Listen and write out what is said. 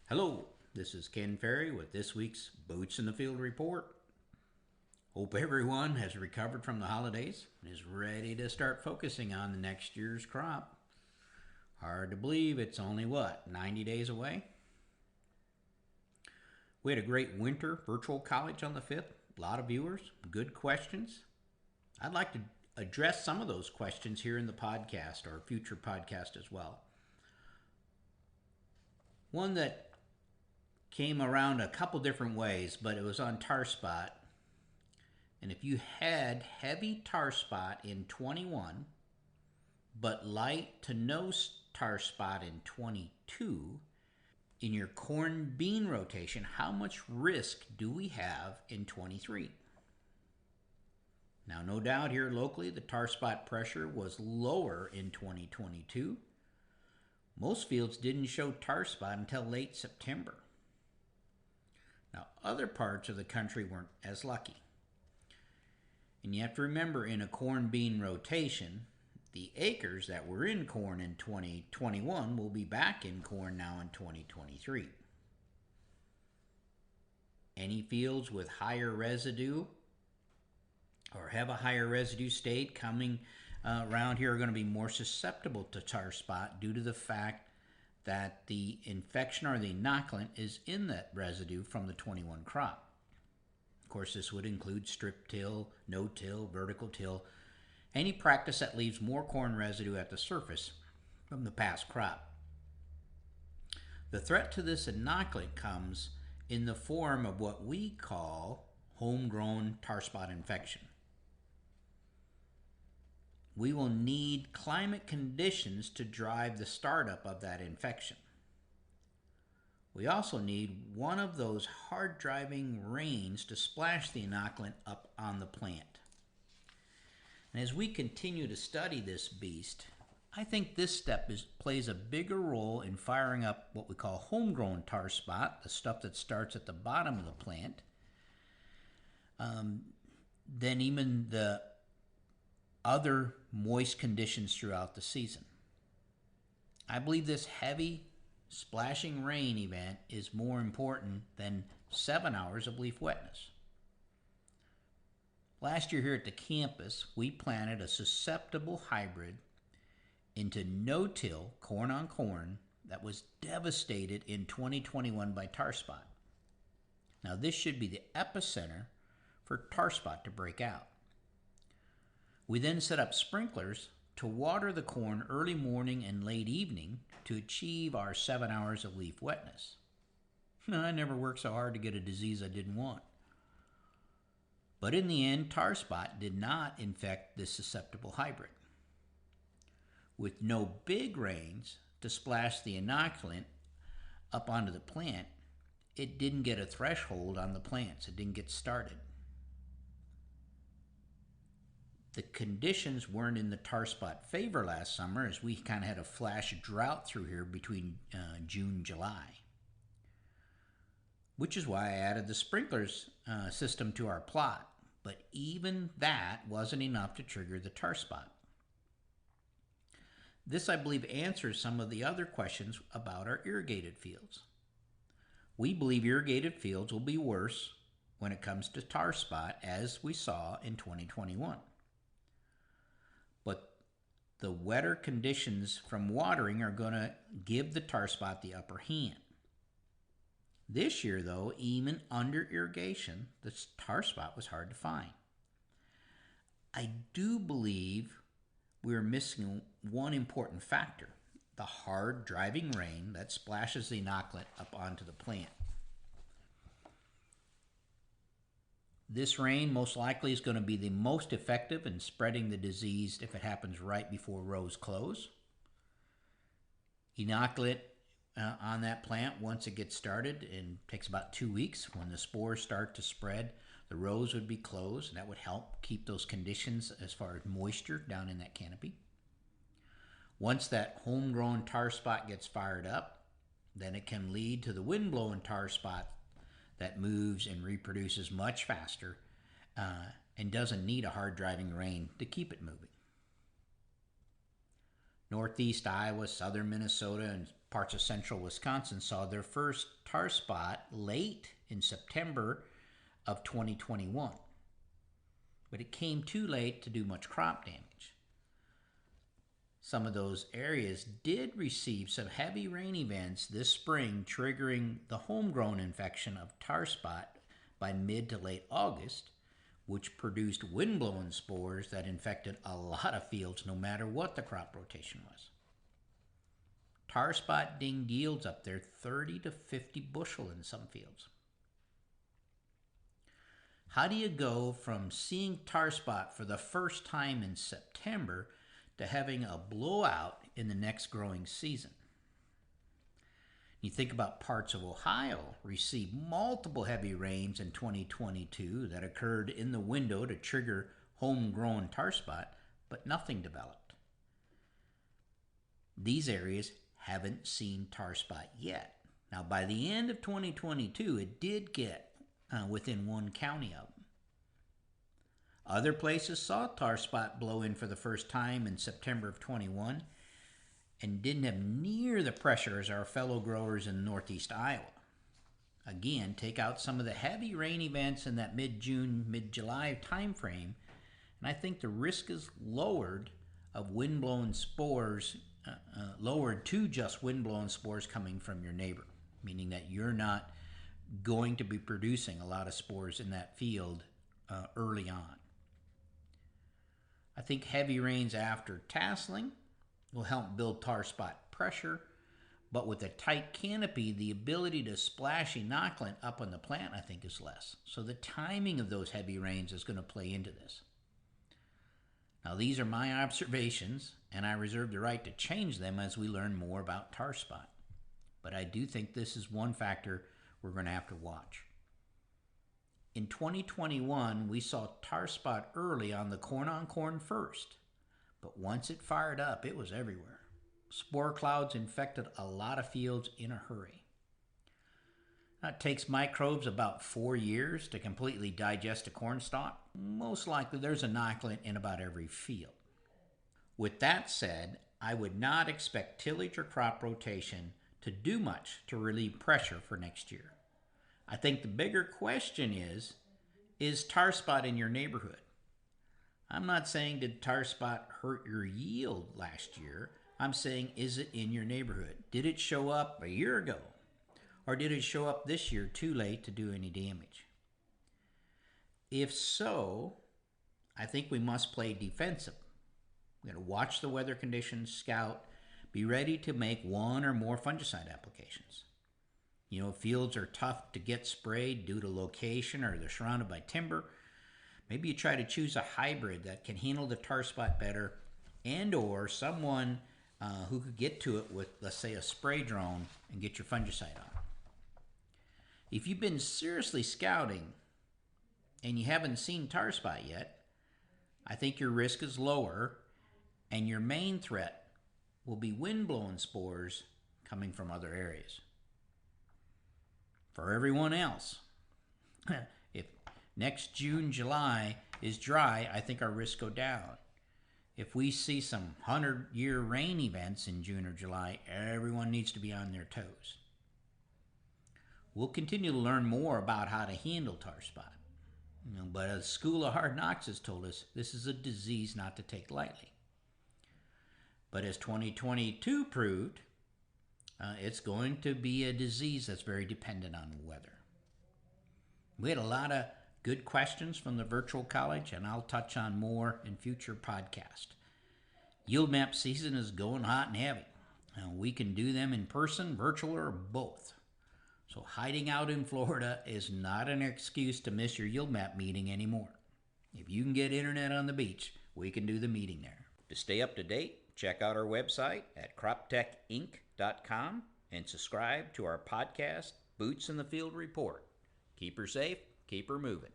Hello, this is Ken Ferrie with this week's Boots in the Field report. Hope everyone has recovered from the holidays and is ready to start focusing on the next year's crop. Hard to believe it's only 90 days away? We had a great winter virtual college on the 5th. A lot of viewers, good questions. I'd like to address some of those questions here in the podcast or future podcast as well. One that came around a couple different ways, but it was on tar spot. And if you had heavy tar spot in 21, but light to no tar spot in 22, in your corn bean rotation, how much risk do we have in 23? Now, no doubt here locally, the tar spot pressure was lower in 2022. Most fields didn't show tar spot until late September. Now, other parts of the country weren't as lucky. And you have to remember, in a corn bean rotation, the acres that were in corn in 2021 will be back in corn now in 2023. Any fields with higher residue or have a higher residue state coming around here are going to be more susceptible to tar spot due to the fact that the infection or the inoculant is in that residue from the 21 crop. Of course, this would include strip till, no-till, vertical till, any practice that leaves more corn residue at the surface from the past crop. The threat to this inoculant comes in the form of what we call homegrown tar spot infection. We will need climate conditions to drive the startup of that infection. We also need one of those hard-driving rains to splash the inoculant up on the plant. And as we continue to study this beast, I think this step plays a bigger role in firing up what we call homegrown tar spot, the stuff that starts at the bottom of the plant, than even the other moist conditions throughout the season. I believe this heavy splashing rain event is more important than 7 hours of leaf wetness. Last year here at the campus, we planted a susceptible hybrid into no-till corn on corn that was devastated in 2021 by tar spot. Now this should be the epicenter for tar spot to break out. We then set up sprinklers to water the corn early morning and late evening to achieve our 7 hours of leaf wetness. I never worked so hard to get a disease I didn't want. But in the end, tar spot did not infect this susceptible hybrid. With no big rains to splash the inoculant up onto the plant, it didn't get a threshold on the plants. It didn't get started. The conditions weren't in the tar spot favor last summer, as we kind of had a flash drought through here between June and July. Which is why I added the sprinklers system to our plot. But even that wasn't enough to trigger the tar spot. This, I believe, answers some of the other questions about our irrigated fields. We believe irrigated fields will be worse when it comes to tar spot, as we saw in 2021. But the wetter conditions from watering are going to give the tar spot the upper hand. This year, though, even under irrigation, the tar spot was hard to find. I do believe we're missing one important factor: the hard driving rain that splashes the inoculant up onto the plant. This rain most likely is going to be the most effective in spreading the disease if it happens right before rows close. Inoculate on that plant, once it gets started, and takes about 2 weeks. When the spores start to spread, the rows would be closed, and that would help keep those conditions as far as moisture down in that canopy. Once that homegrown tar spot gets fired up, then it can lead to the wind-blown tar spot that moves and reproduces much faster and doesn't need a hard driving rain to keep it moving. Northeast Iowa, southern Minnesota, and parts of central Wisconsin saw their first tar spot late in September of 2021. But it came too late to do much crop damage. Some of those areas did receive some heavy rain events this spring, triggering the homegrown infection of tar spot by mid to late August, which produced wind-blown spores that infected a lot of fields no matter what the crop rotation was. Tar spot dinged yields up there 30 to 50 bushel in some fields. How do you go from seeing tar spot for the first time in September to having a blowout in the next growing season? You think about parts of Ohio received multiple heavy rains in 2022 that occurred in the window to trigger homegrown tar spot, but nothing developed. These areas haven't seen tar spot yet. Now, by the end of 2022, it did get within one county of them. Other places saw tar spot blow in for the first time in September of 21 and didn't have near the pressure as our fellow growers in northeast Iowa. Again, take out some of the heavy rain events in that mid-June, mid-July time frame, and I think the risk is lowered of wind-blown spores, lowered to just wind-blown spores coming from your neighbor, meaning that you're not going to be producing a lot of spores in that field early on. I think heavy rains after tasseling will help build tar spot pressure, but with a tight canopy, the ability to splash inoculant up on the plant, I think, is less. So the timing of those heavy rains is going to play into this. Now, these are my observations, and I reserve the right to change them as we learn more about tar spot. But I do think this is one factor we're going to have to watch. In 2021, we saw tar spot early on the corn first, but once it fired up, it was everywhere. Spore clouds infected a lot of fields in a hurry. Now, it takes microbes about 4 years to completely digest a corn stalk. Most likely there's inoculant in about every field. With that said, I would not expect tillage or crop rotation to do much to relieve pressure for next year. I think the bigger question is tar spot in your neighborhood? I'm not saying did tar spot hurt your yield last year. I'm saying, is it in your neighborhood? Did it show up a year ago? Or did it show up this year too late to do any damage? If so, I think we must play defensive. We're going to watch the weather conditions, scout, be ready to make one or more fungicide applications. You know, fields are tough to get sprayed due to location or they're surrounded by timber. Maybe you try to choose a hybrid that can handle the tar spot better and or someone who could get to it with, let's say, a spray drone and get your fungicide on. If you've been seriously scouting and you haven't seen tar spot yet, I think your risk is lower and your main threat will be wind-blown spores coming from other areas. For everyone else, if next June, July is dry, I think our risks go down. If we see some 100-year rain events in June or July, everyone needs to be on their toes. We'll continue to learn more about how to handle tar spot. But as School of Hard Knocks has told us, this is a disease not to take lightly. But as 2022 proved, it's going to be a disease that's very dependent on weather. We had a lot of good questions from the virtual college, and I'll touch on more in future podcasts. Yield map season is going hot and heavy. We can do them in person, virtual, or both. So hiding out in Florida is not an excuse to miss your yield map meeting anymore. If you can get internet on the beach, we can do the meeting there. To stay up to date, check out our website at croptechinc.com and subscribe to our podcast, Boots in the Field Report. Keep her safe, keep her moving.